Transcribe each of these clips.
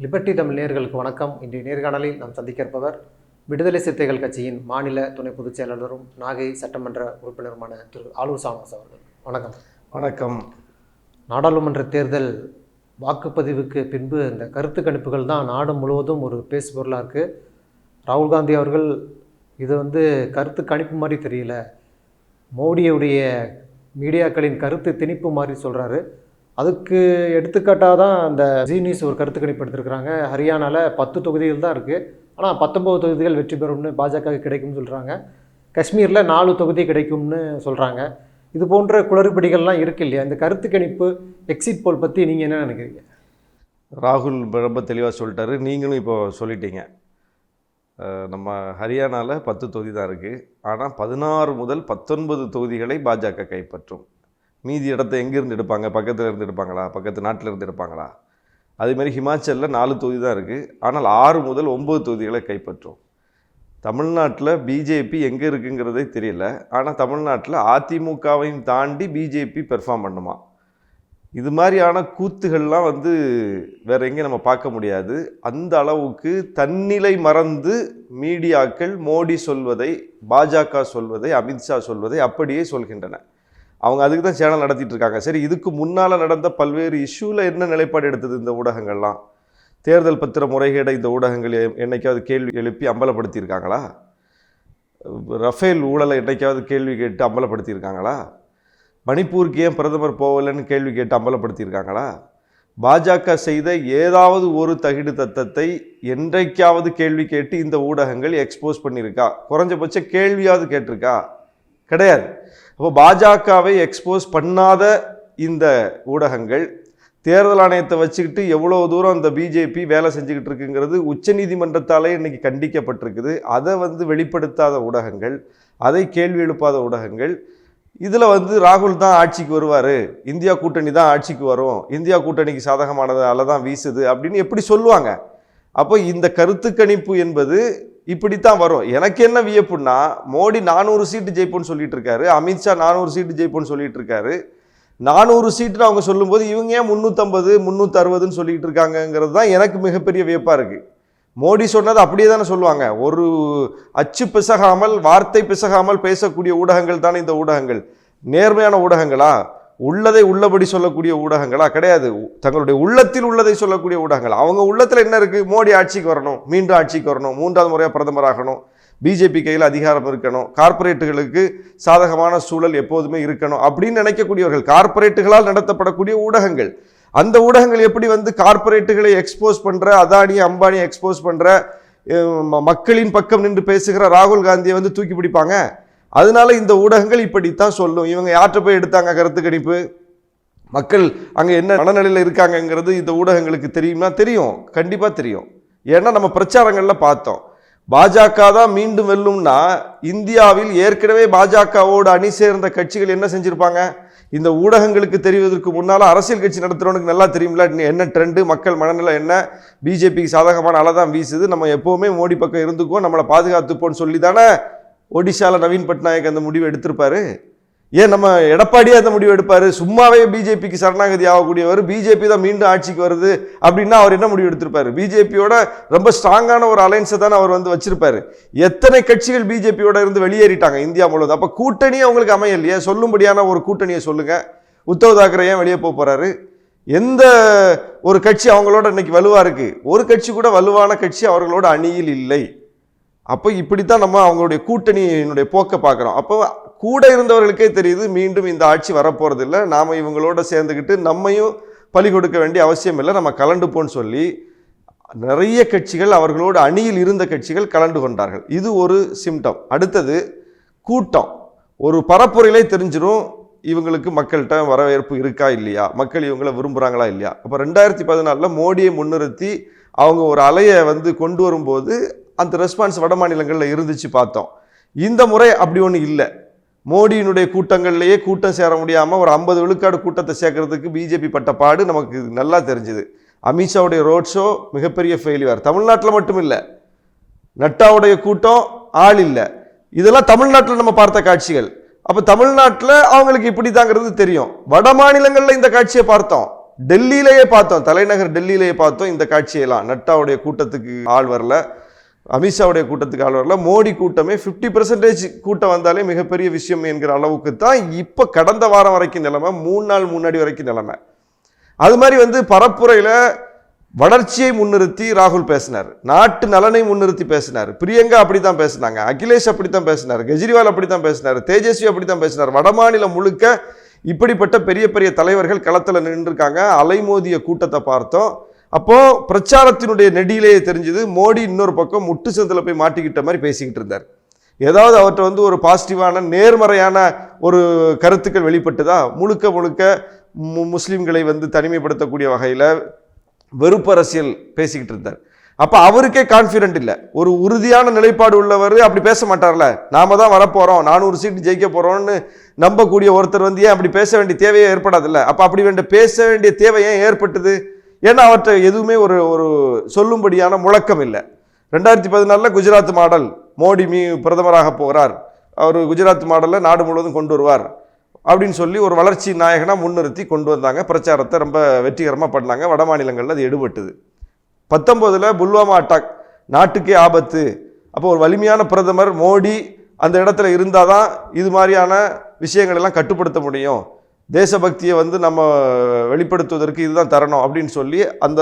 Liberty Tamil நேயர்களுக்கு வணக்கம். இன்றைய நேர்காணலில் நாம் சந்திக்க இருப்பவர் விடுதலை சிறுத்தைகள் கட்சியின் மாநில துணை பொதுச் செயலாளரும் நாகை சட்டமன்ற உறுப்பினருமான திரு ஆலூர் ஷானவாஸ் அவர்கள். வணக்கம். வணக்கம். நாடாளுமன்ற தேர்தல் வாக்குப்பதிவுக்கு பின்பு இந்த கருத்து கணிப்புகள் தான் நாடு முழுவதும் ஒரு பேசுபொருளாக இருக்குது. ராகுல் காந்தி அவர்கள் இது கருத்து கணிப்பு மாதிரி தெரியல, மோடியுடைய மீடியாக்களின் கருத்து திணிப்பு மாதிரி சொல்கிறாரு. அதுக்கு எடுத்துக்காட்டாக தான் அந்த ஜி நியூஸ் ஒரு கருத்து கணிப்பு எடுத்திருக்கிறாங்க. ஹரியானாவில் 10 தொகுதிகள் தான் இருக்குது, ஆனால் 19 தொகுதிகள் வெற்றி பெறும்னு பாஜக கிடைக்கும்னு சொல்கிறாங்க. காஷ்மீரில் 4 தொகுதி கிடைக்கும்னு சொல்கிறாங்க. இது போன்ற குளறுபடிகள்லாம் இருக்கு இல்லையா? இந்த கருத்து கணிப்பு எக்ஸிட் போல் பற்றி நீங்கள் என்ன நினைக்கிறீங்க? ராகுல் ரொம்ப தெளிவாக சொல்லிட்டாரு, நீங்களும் இப்போ சொல்லிட்டீங்க. நம்ம ஹரியானாவில் 10 தொகுதி தான் இருக்குது, ஆனால் 16 முதல் 19 தொகுதிகளை பாஜக கைப்பற்றும். மீதி இடத்த எங்கேருந்து எடுப்பாங்க? பக்கத்தில் இருந்து எடுப்பாங்களா? பக்கத்து நாட்டில் இருந்து எடுப்பாங்களா? அதேமாதிரி ஹிமாச்சலில் 4 தொகுதி தான் இருக்குது, ஆனால் 6 முதல் 9 தொகுதிகளை கைப்பற்றும். தமிழ்நாட்டில் பிஜேபி எங்கே இருக்குங்கிறதே தெரியல, ஆனால் தமிழ்நாட்டில் அதிமுகவையும் தாண்டி பிஜேபி பெர்ஃபார்ம் பண்ணுமா? இது மாதிரியான கூத்துகள்லாம் வேறு எங்கேயும் நம்ம பார்க்க முடியாது. அந்த அளவுக்கு தன்னிலை மறந்து மீடியாக்கள் மோடி சொல்வதை, பாஜக சொல்வதை, அமித்ஷா சொல்வதை அப்படியே சொல்கின்றன. அவங்க அதுக்கு தான் சேனல் நடத்திட்டு இருக்காங்க. சரி, இதுக்கு முன்னால் நடந்த பல்வேறு இஷ்யூவில் என்ன நிலைப்பாடு எடுத்தது இந்த ஊடகங்கள்லாம்? தேர்தல் பத்திர முறைகேடை இந்த ஊடகங்கள் என்னைக்காவது கேள்வி எழுப்பி அம்பலப்படுத்தியிருக்காங்களா? ரஃபேல் ஊழலை என்னைக்காவது கேள்வி கேட்டு அம்பலப்படுத்தியிருக்காங்களா? மணிப்பூருக்கு ஏன் பிரதமர் போகலன்னு கேள்வி கேட்டு அம்பலப்படுத்தியிருக்காங்களா? பாஜக செய்த ஏதாவது ஒரு தகிடு தத்தத்தை என்றைக்காவது கேள்வி கேட்டு இந்த ஊடகங்கள் எக்ஸ்போஸ் பண்ணியிருக்கா? குறைஞ்சபட்ச கேள்வியாவது கேட்டிருக்கா? கிடையாது. அப்போ பாஜகவை எக்ஸ்போஸ் பண்ணாத இந்த ஊடகங்கள் தேர்தல் ஆணையத்தை வச்சுக்கிட்டு எவ்வளோ தூரம் இந்த பிஜேபி வேலை செஞ்சுக்கிட்டு இருக்குங்கிறது உச்சநீதிமன்றத்தாலே இன்றைக்கி கண்டிக்கப்பட்டிருக்குது. அதை வெளிப்படுத்தாத ஊடகங்கள், அதை கேள்வி எழுப்பாத ஊடகங்கள், இதில் ராகுல் தான் ஆட்சிக்கு வருவார், இந்தியா கூட்டணி தான் ஆட்சிக்கு வரும், இந்தியா கூட்டணிக்கு சாதகமானதால தான் வீசுது அப்படின்னு எப்படி சொல்லுவாங்க? அப்போ இந்த கருத்து கணிப்பு என்பது இப்படித்தான் வரும். எனக்கு என்ன வியப்புன்னா, மோடி 400 சீட்டு ஜெயிப்போன்னு சொல்லிட்டு இருக்காரு, அமித்ஷா 400 சீட்டு ஜெயிப்போன்னு சொல்லிட்டு இருக்காரு. 400 சீட்டுன்னு அவங்க சொல்லும்போது இவங்க ஏன் 350 360ன்னு சொல்லிட்டு இருக்காங்கிறது தான் எனக்கு மிகப்பெரிய வியப்பாக இருக்குது. மோடி சொன்னது அப்படியே தானே சொல்லுவாங்க. ஒரு அச்சு பிசகாமல், வார்த்தை பிசகாமல் பேசக்கூடிய ஊடகங்கள் தானே இந்த ஊடகங்கள். நேர்மையான ஊடகங்களா? உள்ளதை உள்ளபடி சொல்லக்கூடிய ஊடகங்களா? கிடையாது. தங்களுடைய உள்ளத்தில் உள்ளதை சொல்லக்கூடிய ஊடகங்கள். அவங்க உள்ளத்தில் என்ன இருக்குது? மோடி ஆட்சிக்கு வரணும், மீண்டும் ஆட்சிக்கு வரணும், 3வது முறையாக பிரதமராகணும், பிஜேபி கையில் அதிகாரம் இருக்கணும், கார்ப்பரேட்டுகளுக்கு சாதகமான சூழல் எப்போதுமே இருக்கணும் அப்படின்னு நினைக்கக்கூடியவர்கள். கார்ப்பரேட்டுகளால் நடத்தப்படக்கூடிய ஊடகங்கள். அந்த ஊடகங்கள் எப்படி கார்ப்பரேட்டுகளை எக்ஸ்போஸ் பண்ணுற, அதானி அம்பானி எக்ஸ்போஸ் பண்ணுற, மக்களின் பக்கம் நின்று பேசுகிற ராகுல் காந்தியை தூக்கி பிடிப்பாங்க? அதனால இந்த ஊடகங்கள் இப்படித்தான் சொல்லும். இவங்க யார்கிட்ட போய் எடுத்தாங்க கருத்து கணிப்பு? மக்கள் அங்கே என்ன மனநிலையில் இருக்காங்கங்கிறது இந்த ஊடகங்களுக்கு தெரியுமா? தெரியும், கண்டிப்பாக தெரியும். ஏன்னா நம்ம பிரச்சாரங்களில் பார்த்தோம். பாஜக தான் மீண்டும் வெல்லும்னா இந்தியாவில் ஏற்கனவே பாஜகவோடு அணி சேர்ந்த கட்சிகள் என்ன செஞ்சுருப்பாங்க? இந்த ஊடகங்களுக்கு தெரிவதற்கு முன்னால் அரசியல் கட்சி நடத்துகிறவனுக்கு நல்லா தெரியும்ல என்ன ட்ரெண்டு, மக்கள் மனநிலை என்ன, பிஜேபிக்கு சாதகமான அலை தான் வீசுது, நம்ம எப்போவுமே மோடி பக்கம் இருந்துக்குவோம், நம்மளை பாதுகாத்துப்போன்னு சொல்லி தானே ஒடிஷாவில் நவீன் பட்நாயக் அந்த முடிவு எடுத்திருப்பாரு. ஏன் நம்ம எடப்பாடியே அந்த முடிவு எடுப்பார்? சும்மாவே பிஜேபிக்கு சரணாகதி ஆகக்கூடியவர், பிஜேபி தான் மீண்டும் ஆட்சிக்கு வருது அப்படின்னா அவர் என்ன முடிவு எடுத்திருப்பாரு? பிஜேபியோட ரொம்ப ஸ்ட்ராங்கான ஒரு அலைன்ஸை தானே அவர் வச்சிருப்பாரு. எத்தனை கட்சிகள் பிஜேபியோட இருந்து வெளியேறிட்டாங்க இந்தியா முழுவதும். அப்போ கூட்டணியே அவங்களுக்கு அமையலையே. சொல்லும்படியான ஒரு கூட்டணியை சொல்லுங்க. உத்தவ் தாக்கரே ஏன் வெளியே போறாரு? எந்த ஒரு கட்சி அவங்களோட இன்னைக்கு வலுவா இருக்கு? ஒரு கட்சி கூட வலுவான கட்சி அவர்களோட அணியில் இல்லை. அப்போ இப்படித்தான் நம்ம அவங்களுடைய கூட்டணியினுடைய போக்கை பார்க்குறோம். அப்போ கூட இருந்தவர்களுக்கே தெரியுது மீண்டும் இந்த ஆட்சி வரப்போறதில்லை, நாம் இவங்களோட சேர்ந்துக்கிட்டு நம்மையும் பலி கொடுக்க வேண்டிய அவசியம் இல்லை, நம்ம கலண்டுப்போன்னு சொல்லி நிறைய கட்சிகள், அவர்களோட அணியில் இருந்த கட்சிகள் கலந்து கொண்டார்கள். இது ஒரு சிம்டம். அடுத்தது கூட்டம். ஒரு பரப்புரையிலே தெரிஞ்சிடும் இவங்களுக்கு மக்கள்கிட்ட வரவேற்பு இருக்கா இல்லையா, மக்கள் இவங்களை விரும்புகிறாங்களா இல்லையா. அப்போ 2014 மோடியை முன்னிறுத்தி அவங்க ஒரு அலையை கொண்டு வரும்போது அந்த ரெஸ்பான்ஸ் வட மாநிலங்களில் இருந்துச்சு, பார்த்தோம். இந்த முறை அப்படி ஒன்று இல்லை. மோடியினுடைய கூட்டங்கள்லேயே கூட்டம் சேர முடியாமல் ஒரு 50 விழுக்காடு கூட்டத்தை சேர்க்கறதுக்கு பிஜேபி பட்ட பாடு நமக்கு நல்லா தெரிஞ்சுது. அமித்ஷாவுடைய ரோட் ஷோ மிகப்பெரிய ஃபெயிலியர். தமிழ்நாட்டில் மட்டும் இல்லை, நட்டாவுடைய கூட்டம் ஆள் இல்லை. இதெல்லாம் தமிழ்நாட்டில் நம்ம பார்த்த காட்சிகள். அப்போ தமிழ்நாட்டில் அவங்களுக்கு இப்படி தாங்கிறது தெரியும். வட மாநிலங்களில் இந்த காட்சியை பார்த்தோம். டெல்லியிலேயே பார்த்தோம், தலைநகர் டெல்லியிலேயே பார்த்தோம் இந்த காட்சியெல்லாம். நட்டாவுடைய கூட்டத்துக்கு ஆள் வரல, அமித்ஷாவுடைய கூட்டத்துக்கு ஆள் வரல, மோடி கூட்டமே 50% கூட்டம் வந்தாலே மிகப்பெரிய விஷயம் என்கிற அளவுக்கு தான் இப்போ கடந்த வாரம் வரைக்கும் நிலைமை, 3 நாள் முன்னாடி வரைக்கும் நிலைமை. அது மாதிரி வந்து பரப்புரையில் வளர்ச்சியை முன்னிறுத்தி ராகுல் பேசினார், நாட்டு நலனை முன்னிறுத்தி பேசினார், பிரியங்கா அப்படித்தான் பேசினாங்க, அகிலேஷ் அப்படித்தான் பேசினார், கெஜ்ரிவால் அப்படித்தான் பேசினார், தேஜஸ்வி அப்படித்தான் பேசினார். வடமாநிலம் முழுக்க இப்படிப்பட்ட பெரிய பெரிய தலைவர்கள் களத்தில் நின்றுருக்காங்க. அலைமோதிய கூட்டத்தை பார்த்தோம். அப்போ பிரச்சாரத்தினுடைய நெடியிலேயே தெரிஞ்சது மோடி இன்னொரு பக்கம் முட்டு சந்தில் போய் மாட்டிக்கிட்ட மாதிரி பேசிக்கிட்டு இருந்தார். ஏதாவது அவர்கிட்ட வந்து ஒரு பாசிட்டிவான நேர்மறையான ஒரு கருத்துக்கள் வெளிப்பட்டுதா? முழுக்க முழுக்க முஸ்லீம்களை வந்து தனிமைப்படுத்தக்கூடிய வகையில் வெறுப்பு அரசியல் பேசிக்கிட்டு இருந்தார். அப்போ அவருக்கே கான்ஃபிடென்ட் இல்லை. ஒரு உறுதியான நிலைப்பாடு உள்ளவர் அப்படி பேச மாட்டார்ல. நாம தான் வரப்போகிறோம், 400 சீட்டு ஜெயிக்க போகிறோம்னு நம்பக்கூடிய ஒருத்தர் வந்து ஏன் அப்படி பேச வேண்டிய தேவையே ஏற்படாதில்ல? அப்போ அப்படி பேச வேண்டிய தேவை ஏன் ஏற்பட்டது? ஏன்னா அவற்றை எதுவுமே ஒரு ஒரு சொல்லும்படியான முழக்கம் இல்லை. 2014 குஜராத் மாடல், மோடி பிரதமராக போகிறார், அவர் குஜராத் மாடலில் நாடு முழுவதும் கொண்டு வருவார் அப்படின்னு சொல்லி ஒரு வளர்ச்சி நாயகனாக முன்னிறுத்தி கொண்டு வந்தாங்க. பிரச்சாரத்தை ரொம்ப வெற்றிகரமாக பண்ணாங்க. வட மாநிலங்களில் அது எடுபட்டுது. 19 புல்வாமா அட்டாக், நாட்டுக்கே ஆபத்து. அப்போ ஒரு வலிமையான பிரதமர் மோடி அந்த இடத்துல இருந்தால் தான் இது மாதிரியான விஷயங்கள் எல்லாம் கட்டுப்படுத்த முடியும், தேசபக்தியை வந்து நம்ம வெளிப்படுத்துவதற்கு இதுதான் தரணும் அப்படின்னு சொல்லி அந்த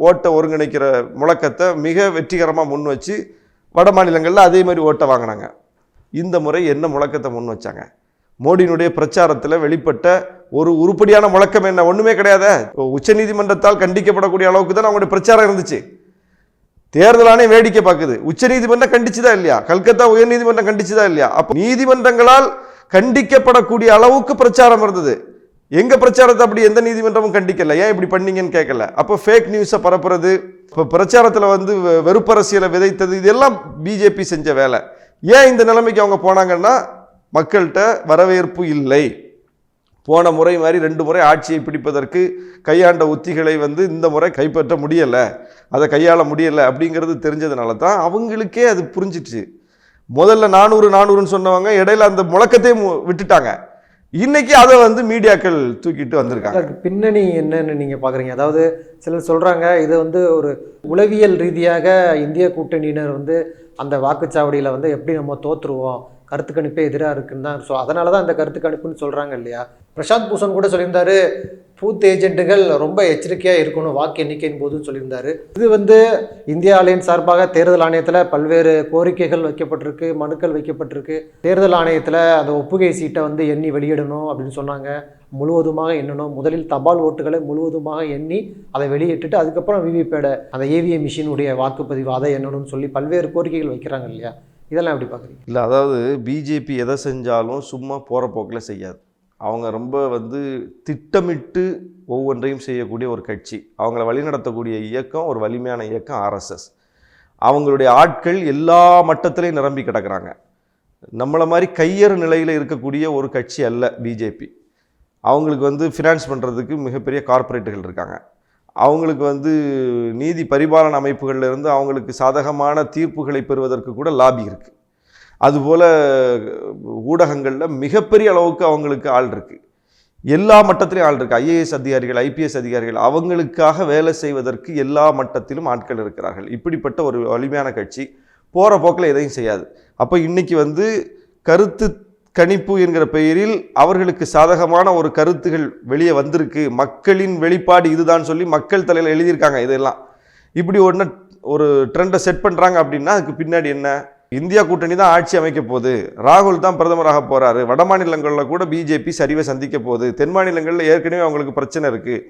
ஓட்டை ஒருங்கிணைக்கிற முழக்கத்தை மிக வெற்றிகரமாக முன் வச்சு வட மாநிலங்களில் அதே மாதிரி ஓட்டை வாங்கினாங்க. இந்த முறை என்ன முழக்கத்தை முன் வச்சாங்க? மோடியினுடைய பிரச்சாரத்தில் வெளிப்பட்ட ஒரு உருப்படியான முழக்கம் என்ன? ஒன்றுமே கிடையாது. உச்சநீதிமன்றத்தால் கண்டிக்கப்படக்கூடிய அளவுக்கு தான் அவங்களுடைய பிரச்சாரம் இருந்துச்சு. தேர்தலானே வேடிக்கை பார்க்குது. உச்சநீதிமன்றம் கண்டிச்சுதா இல்லையா? கல்கத்தா உயர்நீதிமன்றம் கண்டிச்சுதா இல்லையா? அப்போ நீதிமன்றங்களால் கண்டிக்கப்படக்கூடிய அளவுக்கு பிரச்சாரம் இருந்தது. எங்க பிரச்சாரத்தை அப்படி எந்த நீதிமன்றமும் கண்டிக்கல. ஏன் இப்படி பண்ணீங்கன்னு கேட்கல. அப்போ ஃபேக் நியூஸை பரப்புறது, இப்போ பிரச்சாரத்தில் வந்து வெறுப்பரசியலை விதைத்தது, இதெல்லாம் பிஜேபி செஞ்ச வேலை. ஏன் இந்த நிலைமைக்கு அவங்க போனாங்கன்னா, மக்கள்கிட்ட வரவேற்பு இல்லை. போன முறை மாதிரி 2 முறை ஆட்சியை பிடிப்பதற்கு கையாண்ட உத்திகளை வந்து இந்த முறை கைப்பற்ற முடியலை, அதை கையாள முடியலை அப்படிங்கிறது தெரிஞ்சதுனால தான் அவங்களுக்கே அது புரிஞ்சிச்சு. முதல்ல 400 சொன்னவங்க இடையில அந்த முழக்கத்தை விட்டுட்டாங்க. இன்னைக்கு அதை வந்து மீடியாக்கள் தூக்கிட்டு வந்திருக்காங்க. பின்னணி என்னன்னு நீங்க பாக்குறீங்க? அதாவது சிலர் சொல்றாங்க இது வந்து ஒரு உளவியல் ரீதியாக இந்திய கூட்டணியினர் வந்து அந்த வாக்குச்சாவடியில் வந்து எப்படி நம்ம தோற்றுருவோம், கருத்து கணிப்பே எதிராக இருக்குன்னு தான். ஸோ அதனால தான் அந்த கருத்து கணிப்புன்னு சொல்கிறாங்க இல்லையா? பிரசாந்த் பூஷன் கூட சொல்லியிருந்தாரு, பூத் ஏஜென்ட்டுகள் ரொம்ப எச்சரிக்கையாக இருக்கணும் வாக்கு எண்ணிக்கையின் போதுன்னு சொல்லியிருந்தாரு. இது வந்து இந்திய அலையன்ஸ் சார்பாக தேர்தல் ஆணையத்தில் பல்வேறு கோரிக்கைகள் வைக்கப்பட்டிருக்கு, மனுக்கள் வைக்கப்பட்டிருக்கு. தேர்தல் ஆணையத்தில் அந்த ஒப்புகை சீட்டை வந்து எண்ணி வெளியிடணும் அப்படின்னு சொன்னாங்க. முழுவதுமாக எண்ணணும், முதலில் தபால் ஓட்டுகளை முழுவதுமாக எண்ணி அதை வெளியிட்டுட்டு அதுக்கப்புறம் விவிபேட அந்த ஏவிஎம் மிஷினுடைய வாக்குப்பதிவு அதை எண்ணணும்னு சொல்லி பல்வேறு கோரிக்கைகள் வைக்கிறாங்க இல்லையா? இதெல்லாம் எப்படி பார்க்குறீங்க? இல்லை, அதாவது பிஜேபி எதை செஞ்சாலும் சும்மா போகிற போக்கில் செய்யாது. அவங்க ரொம்ப வந்து திட்டமிட்டு ஒவ்வொன்றையும் செய்யக்கூடிய ஒரு கட்சி. அவங்கள வழிநடத்தக்கூடிய இயக்கம் ஒரு வலிமையான இயக்கம் ஆர்எஸ்எஸ். அவங்களுடைய ஆட்கள் எல்லா மட்டத்திலையும் நிரம்பி கிடக்கிறாங்க. நம்மளை மாதிரி கையறு நிலையில் இருக்கக்கூடிய ஒரு கட்சி அல்ல பிஜேபி. அவங்களுக்கு வந்து ஃபினான்ஸ் பண்ணுறதுக்கு மிகப்பெரிய கார்ப்பரேட்டுகள் இருக்காங்க. அவங்களுக்கு வந்து நீதி பரிபாலன அமைப்புகளில் இருந்து அவங்களுக்கு சாதகமான தீர்ப்புகளை பெறுவதற்கு கூட லாபி இருக்குது. அதுபோல் ஊடகங்களில் மிகப்பெரிய அளவுக்கு அவங்களுக்கு ஆள் இருக்குது. எல்லா மட்டத்திலையும் ஆள் இருக்குது. ஐஏஎஸ் அதிகாரிகள், ஐபிஎஸ் அதிகாரிகள், அவங்களுக்காக வேலை செய்வதற்கு எல்லா மட்டத்திலும் ஆட்கள் இருக்கிறார்கள். இப்படிப்பட்ட ஒரு வலிமையான கட்சி போகிற போக்கில் எதையும் செய்யாது. அப்போ இன்றைக்கி வந்து கருத்து கணிப்பு என்கிற பெயரில் அவர்களுக்கு சாதகமான ஒரு கருத்துகள் வெளியே வந்திருக்கு, மக்களின் வெளிப்பாடு இதுதான் சொல்லி மக்கள் தலையில் எழுதியிருக்காங்க. இதெல்லாம் இப்படி ஒரு ட்ரெண்டை செட் பண்ணுறாங்க அப்படின்னா அதுக்கு பின்னாடி என்ன? இந்தியா கூட்டணி தான் ஆட்சி அமைக்க போகுது, ராகுல் தான் பிரதமராக போகிறாரு, வட மாநிலங்களில் கூட பிஜேபி சரிவை சந்திக்க போகுது, தென் மாநிலங்களில் ஏற்கனவே அவங்களுக்கு பிரச்சனை இருக்குது,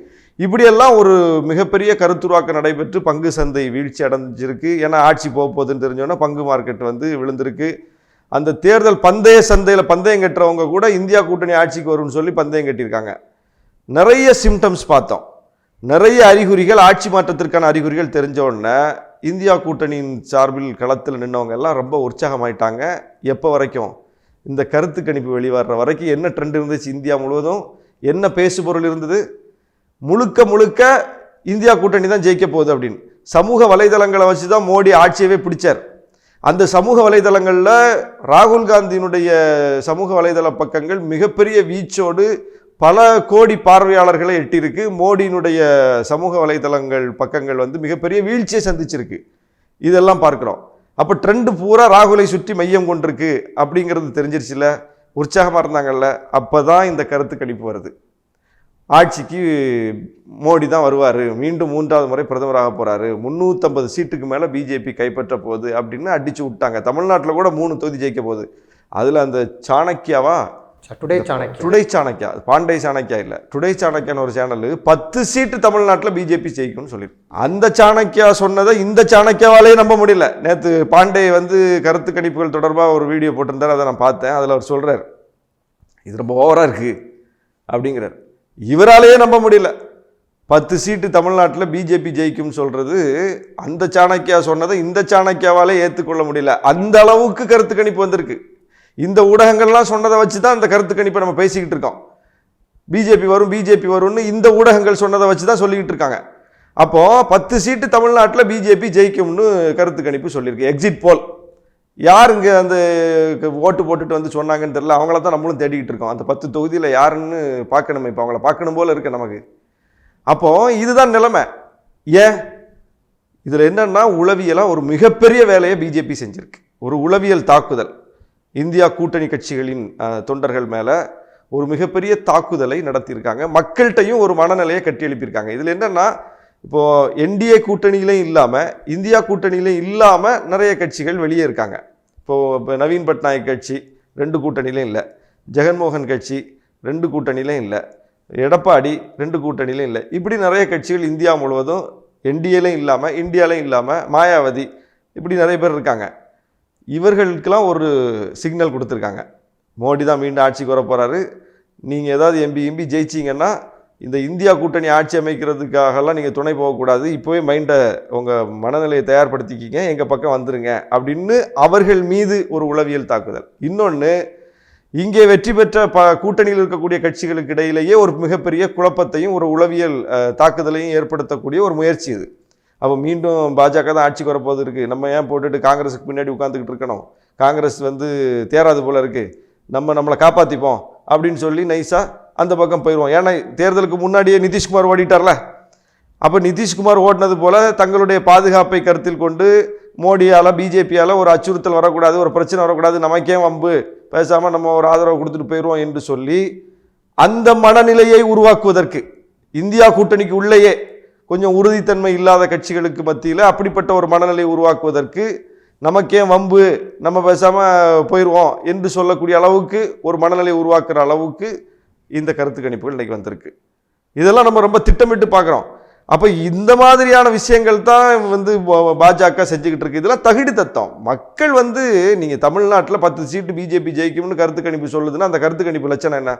இப்படியெல்லாம் ஒரு மிகப்பெரிய கருத்துருவாக்கம் நடைபெற்று பங்கு சந்தை வீழ்ச்சி அடைஞ்சிருக்கு. ஏன்னா ஆட்சி போக போகுதுன்னு தெரிஞ்சோன்னா பங்கு மார்க்கெட் வந்து விழுந்திருக்கு. அந்த தேர்தல் பந்தய சந்தையில் பந்தயம் கட்டுறவங்க கூட இந்தியா கூட்டணி ஆட்சிக்கு வரும்னு சொல்லி பந்தயம் கட்டியிருக்காங்க. நிறைய சிம்டம்ஸ் பார்த்தோம், நிறைய அறிகுறிகள், ஆட்சி மாற்றத்திற்கான அறிகுறிகள் தெரிஞ்ச உடனே இந்தியா கூட்டணியின் சார்பில் களத்தில் நின்றவங்க எல்லாம் ரொம்ப உற்சாகமாயிட்டாங்க. எப்போ வரைக்கும்? இந்த கருத்து கணிப்பு வெளிவர்ற வரைக்கும் என்ன ட்ரெண்ட் இருந்துச்சு இந்தியா முழுவதும், என்ன பேசுபொருள் இருந்தது? முழுக்க முழுக்க இந்தியா கூட்டணி தான் ஜெயிக்க போகுது அப்படின்னு. சமூக வலைதளங்களை வச்சு தான் மோடி ஆட்சியவே பிடிச்சார். அந்த சமூக வலைதளங்களில் ராகுல் காந்தியினுடைய சமூக வலைதள பக்கங்கள் மிகப்பெரிய வீச்சோடு பல கோடி பார்வையாளர்களை எட்டியிருக்கு. மோடியினுடைய சமூக வலைதளங்கள் பக்கங்கள் வந்து மிகப்பெரிய வீழ்ச்சியை சந்திச்சிருக்கு. இதெல்லாம் பார்க்குறோம். அப்போ ட்ரெண்டு பூரா ராகுலை சுற்றி மையம் கொண்டிருக்கு அப்படிங்கிறது தெரிஞ்சிருச்சுல, உற்சாகமாக இருந்தாங்கல்ல. அப்போ தான் இந்த கருத்து கணிப்பு வருது. ஆட்சிக்கு மோடி தான் வருவார், மீண்டும் 3வது முறை பிரதமராக போகிறாரு, 350 சீட்டுக்கு மேலே பிஜேபி கைப்பற்ற போகுது அப்படின்னு அடிச்சு விட்டாங்க. தமிழ்நாட்டில் கூட 3 தொகுதி ஜெயிக்க போகுது. அதில் அந்த சாணக்கியாவா, டுடே சாணக்கியா, பாண்டே சாணக்கியா இல்லை, டுடே சாணக்கியான்னு ஒரு சேனல் 10 சீட்டு தமிழ்நாட்டில் பிஜேபி ஜெயிக்கும்னு சொல்லியிருக்கு. அந்த சாணக்கியா சொன்னதை இந்த சாணக்கியாவாலே நம்ப முடியல. நேற்று பாண்டே வந்து கருத்து கணிப்புகள் தொடர்பாக ஒரு வீடியோ போட்டிருந்தார், அதை நான் பார்த்தேன். அதில் அவர் சொல்கிறார், இது ரொம்ப ஓவராக இருக்குது அப்படிங்கிறார். இவராலேயே நம்ப முடியல. 10 சீட்டு தமிழ்நாட்டில் பிஜேபி ஜெயிக்கும்னு சொல்கிறது அந்த சாணக்கியா சொன்னதை இந்த சாணக்கியாவாலே ஏற்றுக்கொள்ள முடியல. அந்த அளவுக்கு கருத்து கணிப்பு வந்திருக்கு. இந்த ஊடகங்கள்லாம் சொன்னதை வச்சு தான் இந்த கருத்து கணிப்பை நம்ம பேசிக்கிட்டு இருக்கோம். பிஜேபி வரும் பிஜேபி வரும்னு இந்த ஊடகங்கள் சொன்னதை வச்சு தான் சொல்லிக்கிட்டு இருக்காங்க. அப்போது 10 சீட்டு தமிழ்நாட்டில் பிஜேபி ஜெயிக்கும்னு கருத்து கணிப்பு சொல்லியிருக்கு. எக்ஸிட் போல் யார் இங்கே அந்த ஓட்டு போட்டுட்டு வந்து சொன்னாங்கன்னு தெரியல. அவங்கள தான் நம்மளும் தேடிக்கிட்டு இருக்கோம். அந்த 10 தொகுதியில் யாருன்னு பார்க்கணுமே. இப்போ அவங்கள பார்க்கணும் போல் இருக்கு நமக்கு. அப்போது இதுதான் நிலைமை. ஏன் இதில் என்னன்னா, உளவியலாக ஒரு மிகப்பெரிய வேலையை பிஜேபி செஞ்சிருக்கு. ஒரு உளவியல் தாக்குதல் இந்தியா கூட்டணி கட்சிகளின் தொண்டர்கள் மேலே ஒரு மிகப்பெரிய தாக்குதலை நடத்தியிருக்காங்க. மக்கள்கிட்டையும் ஒரு மனநிலையை கட்டி எழுப்பியிருக்காங்க. இதில் என்னென்னா, இப்போது என்டிஏ கூட்டணியிலையும் இல்லாமல் இந்தியா கூட்டணியிலையும் இல்லாமல் நிறைய கட்சிகள் வெளியே இருக்காங்க. இப்போ நவீன் பட்நாயக் கட்சி 2 கூட்டணியிலையும் இல்லை, ஜெகன்மோகன் கட்சி 2 கூட்டணியிலையும் இல்லை, எடப்பாடி 2 கூட்டணியிலையும் இல்லை. இப்படி நிறைய கட்சிகள் இந்தியா முழுவதும் என்டிஏலையும் இல்லாமல் இந்தியாலையும் இல்லாமல், மாயாவதி, இப்படி நிறைய பேர் இருக்காங்க. இவர்களுக்கெல்லாம் ஒரு சிக்னல் கொடுத்துருக்காங்க. மோடி தான் மீண்டும் ஆட்சிக்கு வர போகிறாரு, நீங்கள் ஏதாவது எம்பி ஜெயிச்சிங்கன்னா இந்த இந்தியா கூட்டணி ஆட்சி அமைக்கிறதுக்காகலாம் நீங்கள் துணை போகக்கூடாது, இப்போவே மைண்டை உங்கள் மனநிலையை தயார்படுத்திக்கிங்க, எங்கள் பக்கம் வந்துருங்க அப்படின்னு அவர்கள் மீது ஒரு உளவியல் தாக்குதல். இன்னொன்று, இங்கே வெற்றி பெற்ற கூட்டணியில் இருக்கக்கூடிய கட்சிகளுக்கு இடையிலேயே ஒரு மிகப்பெரிய குழப்பத்தையும் ஒரு உளவியல் தாக்குதலையும் ஏற்படுத்தக்கூடிய ஒரு முயற்சி இது. அப்போ மீண்டும் பாஜக தான் ஆட்சிக்கு வரப்போது இருக்குது, நம்ம ஏன் போட்டுட்டு காங்கிரஸுக்கு பின்னாடி உட்காந்துக்கிட்டு இருக்கணும், காங்கிரஸ் வந்து தேராது போல் இருக்குது, நம்மளை காப்பாற்றிப்போம் அப்படின்னு சொல்லி நைஸாக அந்த பக்கம் போயிடுவோம். ஏன்னா தேர்தலுக்கு முன்னாடியே நிதிஷ்குமார் ஓடிட்டார்ல. அப்போ நிதிஷ்குமார் ஓடினது போல் தங்களுடைய பாதுகாப்பை கருத்தில் கொண்டு மோடியால் பிஜேபியால் ஒரு அச்சுறுத்தல் வரக்கூடாது, ஒரு பிரச்சனை வரக்கூடாது, நமக்கே வம்பு, பேசாமல் நம்ம ஒரு ஆதரவு கொடுத்துட்டு போயிடுவோம் என்று சொல்லி அந்த மனநிலையை உருவாக்குவதற்கு இந்தியா கூட்டணிக்கு உள்ளேயே கொஞ்சம் உறுதித்தன்மை இல்லாத கட்சிகளுக்கு மத்தியில் அப்படிப்பட்ட ஒரு மனநிலையை உருவாக்குவதற்கு, நமக்கே வம்பு, நம்ம பேசாமல் போயிடுவோம் என்று சொல்லக்கூடிய அளவுக்கு ஒரு மனநிலை உருவாக்குற அளவுக்கு இந்த கருத்து கணிப்புகள் இன்றைக்கி வந்திருக்கு. இதெல்லாம் நம்ம ரொம்ப திட்டமிட்டு பார்க்குறோம். அப்போ இந்த மாதிரியான விஷயங்கள் தான் வந்து பாஜக செஞ்சுக்கிட்டு இருக்கு. இதெல்லாம் தகுதி தத்தம். மக்கள் வந்து நீங்கள் தமிழ்நாட்டில் 10 சீட்டு பிஜேபி ஜெயிக்கும்னு கருத்து கணிப்பு சொல்லுதுன்னா அந்த கருத்து கணிப்பு லட்சணம் என்ன?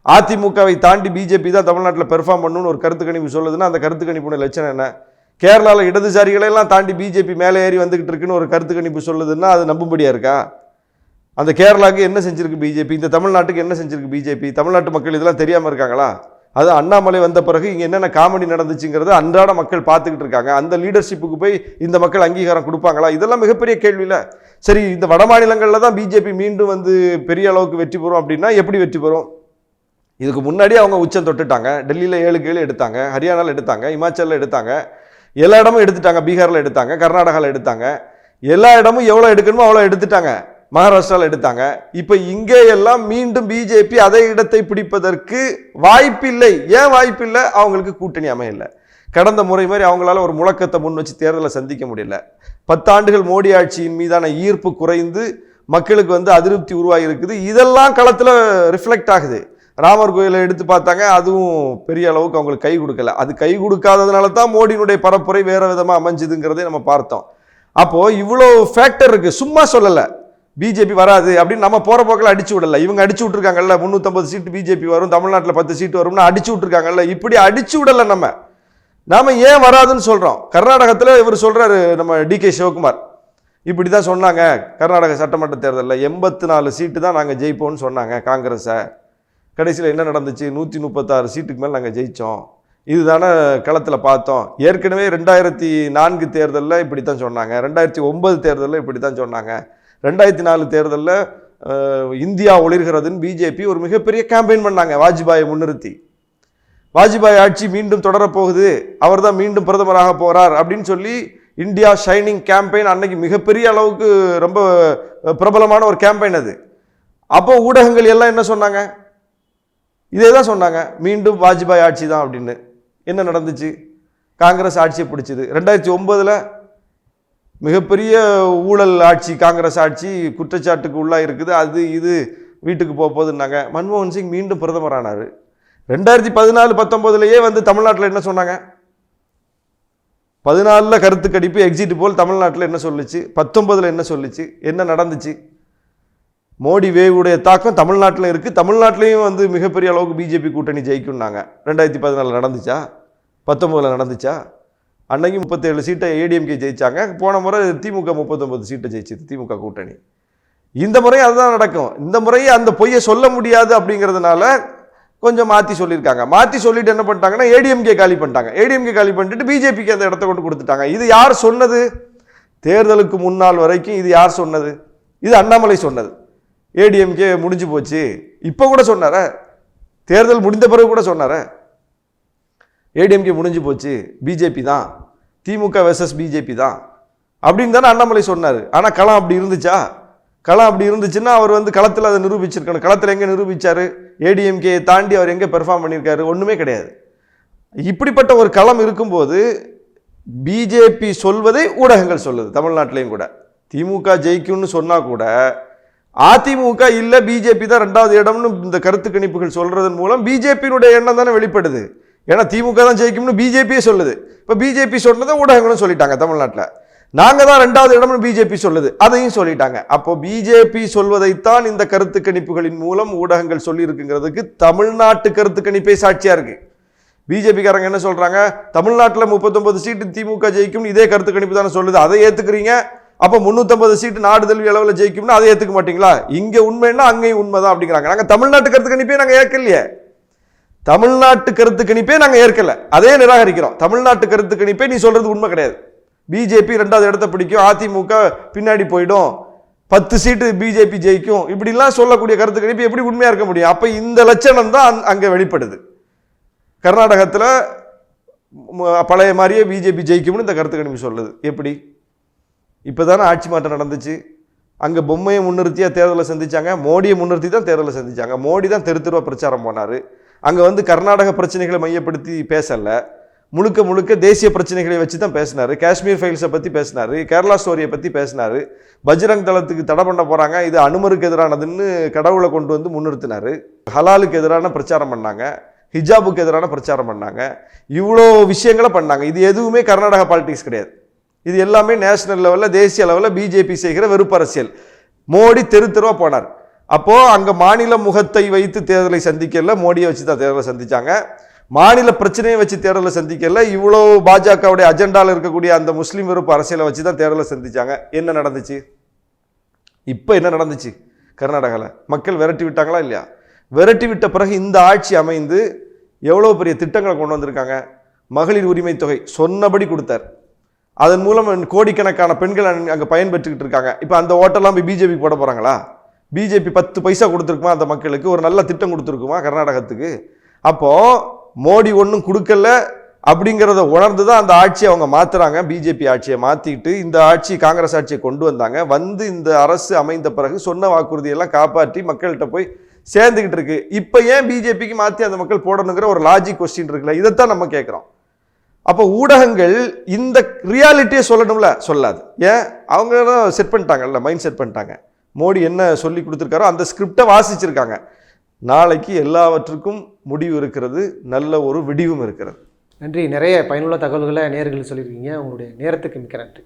அதிமுகவை தாண்டி பிஜேபி தான் தமிழ்நாட்டில் பெர்ஃபார்ம் பண்ணணும்னு ஒரு கருத்து கணிப்பு சொல்லுதுன்னா அந்த கருத்து கணிப்புடைய லட்சணம் என்ன? கேரளாவில் இடதுசாரிகளெல்லாம் தாண்டி பிஜேபி மேலே ஏறி வந்துக்கிட்டு இருக்குன்னு ஒரு கருத்து கணிப்பு சொல்லுதுன்னா அது நம்பும்படியாக இருக்கா? அந்த கேரளாவுக்கு என்ன செஞ்சிருக்கு பிஜேபி, இந்த தமிழ்நாட்டுக்கு என்ன செஞ்சிருக்கு பிஜேபி? தமிழ்நாட்டு மக்கள் இதெல்லாம் தெரியாமல் இருக்காங்களா? அது அண்ணாமலை வந்த பிறகு இங்கே என்னென்ன காமெடி நடந்துச்சுங்கிறத அன்றாட மக்கள் பார்த்துக்கிட்டு இருக்காங்க. அந்த லீடர்ஷிப்புக்கு போய் இந்த மக்கள் அங்கீகாரம் கொடுப்பாங்களா? இதெல்லாம் மிகப்பெரிய கேள்வியில். சரி, இந்த வட மாநிலங்களில் தான் பிஜேபி மீண்டும் வந்து பெரிய அளவுக்கு வெற்றி பெறும் அப்படின்னா எப்படி வெற்றி பெறும்? இதுக்கு முன்னாடி அவங்க உச்சம் தொட்டுட்டாங்க. டெல்லியில் 7க்கு 7 எடுத்தாங்க, ஹரியானாவில் எடுத்தாங்க, இமாச்சலில் எடுத்தாங்க, எல்லா இடமும் எடுத்துட்டாங்க, பீகாரில் எடுத்தாங்க, கர்நாடகாவில் எடுத்தாங்க, எல்லா இடமும் எவ்வளோ எடுக்கணுமோ அவ்வளோ எடுத்துட்டாங்க, மகாராஷ்டிராவில் எடுத்தாங்க. இப்போ இங்கே எல்லாம் மீண்டும் பிஜேபி அதே இடத்தை பிடிப்பதற்கு வாய்ப்பில்லை. ஏன் வாய்ப்பில்லை? அவங்களுக்கு கூட்டணி அமையலை. கடந்த முறை மாதிரி அவங்களால ஒரு முழக்கத்தை முன் வச்சு தேர்தலை சந்திக்க முடியல. 10 ஆண்டுகள் மோடி ஆட்சியின் மீதான ஈர்ப்பு குறைந்து மக்களுக்கு வந்து அதிருப்தி உருவாகி இருக்குது. இதெல்லாம் களத்தில் ரிஃப்ளெக்ட் ஆகுது. ராமர் கோயிலை எடுத்து பார்த்தாங்க, அதுவும் பெரிய அளவுக்கு அவங்களுக்கு கை கொடுக்கல. அது கை கொடுக்காததுனால தான் மோடியினுடைய பரப்புரை வேற விதமாக அமைஞ்சுதுங்கிறதே நம்ம பார்த்தோம். அப்போது இவ்வளோ ஃபேக்டர் இருக்குது. சும்மா சொல்லலை பிஜேபி வராது அப்படின்னு நம்ம போகிற போக்கில் அடிச்சு விடலை. இவங்க அடிச்சு விட்ருக்காங்கல்ல, 350 சீட்டு பிஜேபி வரும், தமிழ்நாட்டில் 10 சீட்டு வரும்னு அடிச்சு விட்ருக்காங்கல்ல. இப்படி அடிச்சு விடலை. நாம ஏன் வராதுன்னு சொல்கிறோம். கர்நாடகத்தில் இவர் சொல்கிறாரு, நம்ம டிகே சிவகுமார் இப்படி தான் சொன்னாங்க, கர்நாடக சட்டமன்ற தேர்தலில் 84 சீட்டு தான் நாங்கள் ஜெயிப்போம்னு சொன்னாங்க காங்கிரஸை. கடைசியில் என்ன நடந்துச்சு? 136 சீட்டுக்கு மேலே நாங்கள் ஜெயித்தோம். இதுதானே களத்தில் பார்த்தோம். ஏற்கனவே 2004 தேர்தலில் இப்படி தான் சொன்னாங்க, 2009 தேர்தலில் இப்படி தான் சொன்னாங்க, 2004 தேர்தலில் இந்தியா ஒளிர்கிறதுன்னு பிஜேபி ஒரு மிகப்பெரிய கேம்பெயின் பண்ணாங்க வாஜ்பாயை முன்னிறுத்தி. வாஜ்பாய் ஆட்சி மீண்டும் தொடரப்போகுது, அவர் தான் மீண்டும் பிரதமராக போகிறார் அப்படின்னு சொல்லி இந்தியா ஷைனிங் கேம்பெயின் அன்னைக்கு மிகப்பெரிய அளவுக்கு ரொம்ப பிரபலமான ஒரு கேம்பெயின் அது. அப்போ ஊடகங்கள் எல்லாம் என்ன சொன்னாங்க? இதே தான் சொன்னாங்க, மீண்டும் வாஜ்பாய் ஆட்சி தான் அப்படின்னு. என்ன நடந்துச்சு? காங்கிரஸ் ஆட்சியை பிடிச்சிது. 2009 மிகப்பெரிய ஊழல் ஆட்சி, காங்கிரஸ் ஆட்சி குற்றச்சாட்டுக்கு உள்ளா இருக்குது, அது இது வீட்டுக்கு போகுதுன்னாங்க. மன்மோகன் சிங் மீண்டும் பிரதமரானார். 2014-19 வந்து தமிழ்நாட்டில் என்ன சொன்னாங்க? 14 கருத்து கணிப்பு எக்ஸிட் போல் தமிழ்நாட்டில் என்ன சொல்லுச்சு? 19 என்ன சொல்லுச்சு? என்ன நடந்துச்சு? மோடி வேவுடைய தாக்கம் தமிழ்நாட்டில் இருக்குது. தமிழ்நாட்டிலையும் வந்து மிகப்பெரிய அளவுக்கு பிஜேபி கூட்டணி ஜெயிக்கும்னாங்க. 2014 நடந்துச்சா? 19 நடந்துச்சா? அன்னைக்கு 37 சீட்டை ஏடிஎம்கே ஜெயிச்சாங்க. போன முறை திமுக 39 சீட்டை ஜெயிச்சது, திமுக கூட்டணி. இந்த முறை அதுதான் நடக்கும். இந்த முறை அந்த பொய்யை சொல்ல முடியாது அப்படிங்கிறதுனால கொஞ்சம் மாற்றி சொல்லியிருக்காங்க. மாற்றி சொல்லிட்டு என்ன பண்ணிட்டாங்கன்னா ஏடிஎம்கே காலி பண்ணிட்டாங்க. ஏடிஎம்கே காலி பண்ணிட்டு பிஜேபிக்கு அந்த இடத்த கொண்டு கொடுத்துட்டாங்க. இது யார் சொன்னது? தேர்தலுக்கு முன்னால் வரைக்கும் இது யார் சொன்னது? இது அண்ணாமலை சொன்னது. ஏடிஎம்கே முடிஞ்சு போச்சு இப்போ கூட சொன்னார, தேர்தல் முடிந்த பிறகு கூட சொன்னார, ஏடிஎம்கே முடிஞ்சு போச்சு, பிஜேபி தான், திமுக வெர்சஸ் பிஜேபி தான் அப்படின்னு தானே அண்ணாமலை சொன்னார். ஆனால் களம் அப்படி இருந்துச்சா? களம் அப்படி இருந்துச்சுன்னா அவர் வந்து களத்தில் அதை நிரூபிச்சிருக்கணும். களத்தில் எங்கே நிரூபித்தார்? ஏடிஎம்கே தாண்டி அவர் எங்கே பெர்ஃபார்ம் பண்ணியிருக்காரு? ஒன்றுமே கிடையாது. இப்படிப்பட்ட ஒரு களம் இருக்கும்போது பிஜேபி சொல்வதை ஊடகங்கள் சொல்லுது. தமிழ்நாட்டிலையும் கூட திமுக ஜெயிக்கும்னு சொன்னால் கூட அதிமுக இல்லை பிஜேபி தான் 2வது இடம்னு இந்த கருத்து கணிப்புகள் சொல்றதன் மூலம் பிஜேபியினுடைய எண்ணம் தானே வெளிப்படுது. ஏன்னா திமுக தான் ஜெயிக்கும்னு பிஜேபியே சொல்லுது. இப்போ பிஜேபி சொன்னதை ஊடகங்களும் சொல்லிட்டாங்க. தமிழ்நாட்டில் நாங்கள் தான் 2வது இடம்னு பிஜேபி சொல்லுது, அதையும் சொல்லிட்டாங்க. அப்போ பிஜேபி சொல்வதைத்தான் இந்த கருத்து கணிப்புகளின் மூலம் ஊடகங்கள் சொல்லி இருக்குங்கிறதுக்கு தமிழ்நாட்டு கருத்து கணிப்பே சாட்சியா இருக்கு. பிஜேபிக்காரங்க என்ன சொல்றாங்க? தமிழ்நாட்டில் 39 சீட்டு திமுக ஜெயிக்கும்னு இதே கருத்து கணிப்பு தானே சொல்லுது, அதை ஏத்துக்கிறீங்க. அப்போ 350 சீட்டு நாடு தழுவிய அளவில் ஜெயிக்கும்னா அதை ஏற்றுக்க மாட்டீங்களா? இங்கே உண்மைன்னா அங்கேயும் உண்மைதான் அப்படிங்கிறாங்க. நாங்கள் தமிழ்நாட்டு கருத்து கணிப்பே நாங்கள் ஏற்கலையே. தமிழ்நாட்டு கருத்து கணிப்பே நாங்கள் ஏற்கல, அதே நிராகரிக்கிறோம். தமிழ்நாட்டு கருத்து கணிப்பே நீ சொல்றது உண்மை கிடையாது. பிஜேபி 2வது இடத்தை பிடிக்கும், அதிமுக பின்னாடி போயிடும், 10 சீட்டு பிஜேபி ஜெயிக்கும், இப்படிலாம் சொல்லக்கூடிய கருத்து கணிப்பு எப்படி உண்மையா இருக்க முடியும்? அப்போ இந்த லட்சணம் தான் அங்கே வெளிப்படுது. கர்நாடகத்தில் பழைய மாதிரியே பிஜேபி ஜெயிக்கும்னு இந்த கருத்து கணிப்பு சொல்லுது. எப்படி? இப்போ தானே ஆட்சி மாற்றம் நடந்துச்சு. அங்கே பொம்மையை முன்னிறுத்தியாக தேர்தலை சந்திச்சாங்க, மோடியை முன்னிறுத்தி தான் தேர்தலை சந்திச்சாங்க. மோடி தான் தெரு தெருவா பிரச்சாரம் போனார். அங்கே வந்து கர்நாடக பிரச்சனைகளை மையப்படுத்தி பேசலை, முழுக்க முழுக்க தேசிய பிரச்சனைகளை வச்சு தான் பேசினார். காஷ்மீர் ஃபைல்ஸை பற்றி பேசினார், கேரளா ஸ்டோரியை பற்றி பேசினார். பஜ்ரங் தளத்துக்கு தடை பண்ண போகிறாங்க, இது அனுமருக்கு எதிரானதுன்னு கடவுளை கொண்டு வந்து முன்னிறுத்தினார். ஹலாலுக்கு எதிரான பிரச்சாரம் பண்ணாங்க, ஹிஜாபுக்கு எதிரான பிரச்சாரம் பண்ணாங்க, இவ்வளோ விஷயங்களை பண்ணாங்க. இது எதுவுமே கர்நாடகா பாலிடிக்ஸ் கிடையாது. இது எல்லாமே நேஷனல் லெவலில், தேசிய லெவலில் பிஜேபி செய்கிற வெறுப்பு அரசியல். மோடி தெரு தெருவா போனார். அப்போ அங்கே மாநில முகத்தை வைத்து தேர்தலை சந்திக்கல, மோடியை வச்சு தான் தேர்தலை சந்திச்சாங்க. மாநில பிரச்சனையை வச்சு தேர்தலை சந்திக்கல, இவ்வளோ பாஜகவுடைய அஜெண்டாவில் இருக்கக்கூடிய அந்த முஸ்லீம் வெறுப்பு அரசியலை வச்சு தான் தேர்தலை சந்திச்சாங்க. என்ன நடந்துச்சு? இப்போ என்ன நடந்துச்சு? கர்நாடகாவில் மக்கள் விரட்டி விட்டாங்களா இல்லையா? விரட்டி விட்ட பிறகு இந்த ஆட்சி அமைந்து எவ்வளோ பெரிய திட்டங்களை கொண்டு வந்திருக்காங்க. மகளிர் உரிமை தொகை சொன்னபடி கொடுத்தார். அதன் மூலம் கோடிக்கணக்கான பெண்கள் அங்கே பயன்பெற்றுக்கிட்டு இருக்காங்க. இப்போ அந்த ஓட்டெல்லாம் போய் பிஜேபி போட போகிறாங்களா? பிஜேபி 10 பைசா கொடுத்துருக்குமா அந்த மக்களுக்கு? ஒரு நல்ல திட்டம் கொடுத்துருக்குமா கர்நாடகத்துக்கு? அப்போது மோடி ஒன்றும் கொடுக்கல அப்படிங்கிறத உணர்ந்து தான் அந்த ஆட்சியை அவங்க மாற்றுறாங்க. பிஜேபி ஆட்சியை மாற்றிட்டு இந்த ஆட்சி காங்கிரஸ் ஆட்சியை கொண்டு வந்தாங்க. வந்து இந்த அரசு அமைந்த பிறகு சொன்ன வாக்குறுதியெல்லாம் காப்பாற்றி மக்கள்கிட்ட போய் சேர்ந்துக்கிட்டு இருக்கு. இப்போ ஏன் பிஜேபிக்கு மாற்றி அந்த மக்கள் போடணுங்கிற ஒரு லாஜிக் கொஸ்டின் இருக்குல்ல, இதைத்தான் நம்ம கேட்குறோம். அப்போ ஊடகங்கள் இந்த ரியாலிட்டியை சொல்லணும்ல, சொல்லாது. ஏன்? அவங்க தான் செட் பண்ணிட்டாங்கல்ல, மைண்ட் செட் பண்ணிட்டாங்க. மோடி என்ன சொல்லி கொடுத்துருக்காரோ அந்த ஸ்கிரிப்டை வாசிச்சிருக்காங்க. நாளைக்கு எல்லாவற்றுக்கும் முடிவு இருக்கிறது, நல்ல ஒரு விடிவும் இருக்கிறது. நன்றி. நிறைய பயனுள்ள தகவல்களை நேயர்கள் சொல்லியிருக்கீங்க. உங்களுடைய நேரத்துக்கு மிக்க நன்றி.